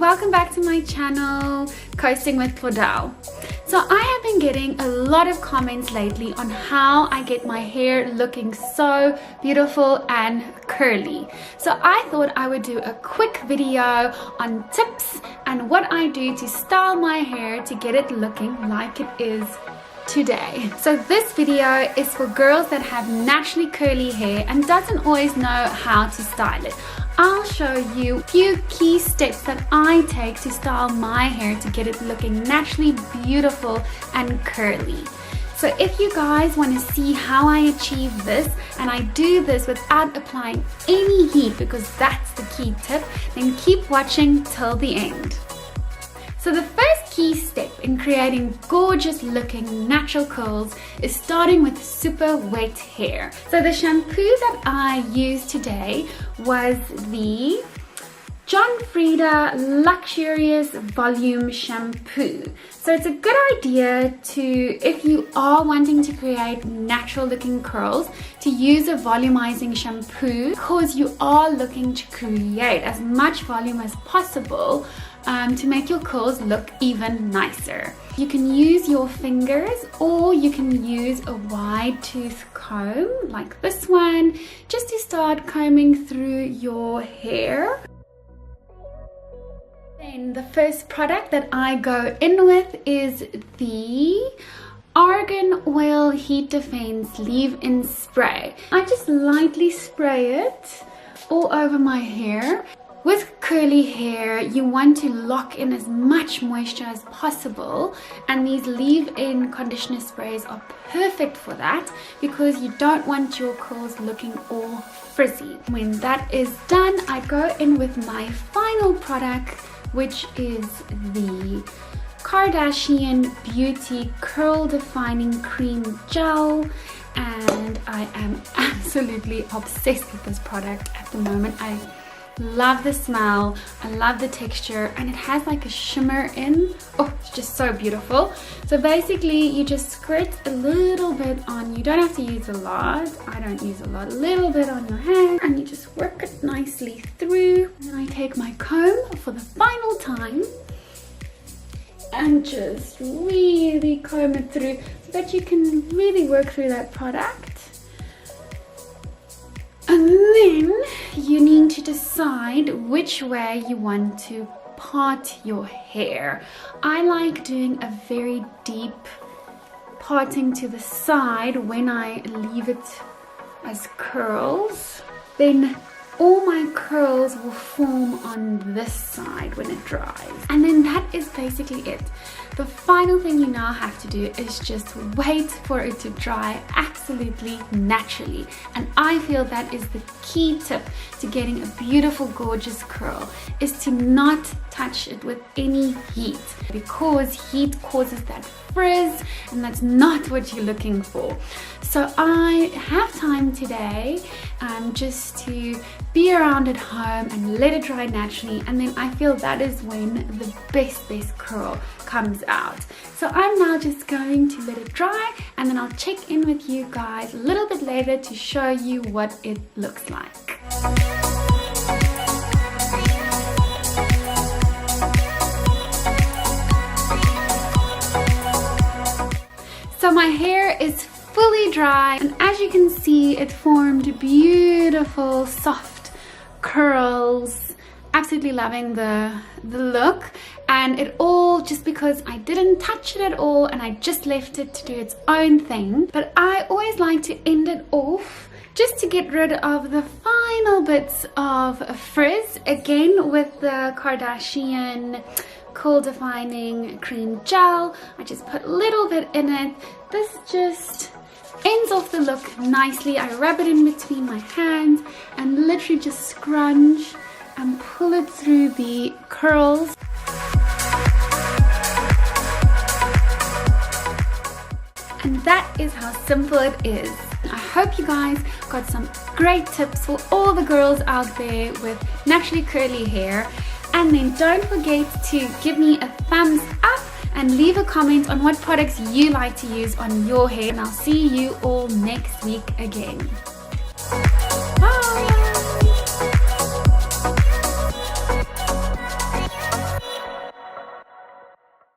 welcome back to my channel, Coasting with Claudel. So I have been getting a lot of comments lately on how I get my hair looking so beautiful and curly. So I thought I would do a quick video on tips and what I do to style my hair to get it looking like it is today. So this video is for girls that have naturally curly hair and doesn't always know how to style it. I'll show you a few key steps that I take to style my hair to get it looking naturally beautiful and curly. So if you guys want to see how I achieve this, and I do this without applying any heat because that's the key tip, then keep watching till the end. So the first key step in creating gorgeous looking natural curls is starting with super wet hair. So the shampoo that I used today was the John Frieda Luxurious Volume Shampoo. So it's a good idea to, if you are wanting to create natural looking curls, to use a volumizing shampoo because you are looking to create as much volume as possible to make your curls look even nicer. You can use your fingers or you can use a wide tooth comb like this one just to start combing through your hair. Then the first product that I go in with is the Argan Oil Heat Defense Leave-In Spray. I just lightly spray it all over my hair. With curly hair, you want to lock in as much moisture as possible, and these leave-in conditioner sprays are perfect for that because you don't want your curls looking all frizzy. When that is done, I go in with my final product, which is the Kardashian Beauty Curl Defining Cream Gel, and I am absolutely obsessed with this product at the moment. I love the smell, I love the texture, and it has like a shimmer in. Oh, it's just so beautiful. So basically you just squirt a little bit on, you don't have to use a lot, I don't use a lot, a little bit on your hand, and you just work it nicely through. And then I take my comb for the final time and just really comb it through so that you can really work through that product. And then you need to decide which way you want to part your hair. I like doing a very deep parting to the side when I leave it as curls. Then all my curls will form on this side when it dries. And then that is basically it. The final thing you now have to do is just wait for it to dry absolutely naturally. And I feel that is the key tip to getting a beautiful, gorgeous curl, is to not touch it with any heat, because heat causes that frizz and that's not what you're looking for. So I have time today just to be around at home and let it dry naturally, and then I feel that is when the best curl comes out. So I'm now just going to let it dry, and then I'll check in with you guys a little bit later to show you what it looks like. So my hair is fully dry, and as you can see, it formed beautiful soft curls. Absolutely loving the look, and it all just because I didn't touch it at all and I just left it to do its own thing. But I always like to end it off just to get rid of the final bits of frizz, again with the Kardashian Curl Defining Cream Gel. I just put a little bit in it. This just ends off the look nicely. I rub it in between my hands and literally just scrunch and pull it through the curls. And that is how simple it is. I hope you guys got some great tips for all the girls out there with naturally curly hair. And then don't forget to give me a thumbs up and leave a comment on what products you like to use on your hair. And I'll see you all next week again.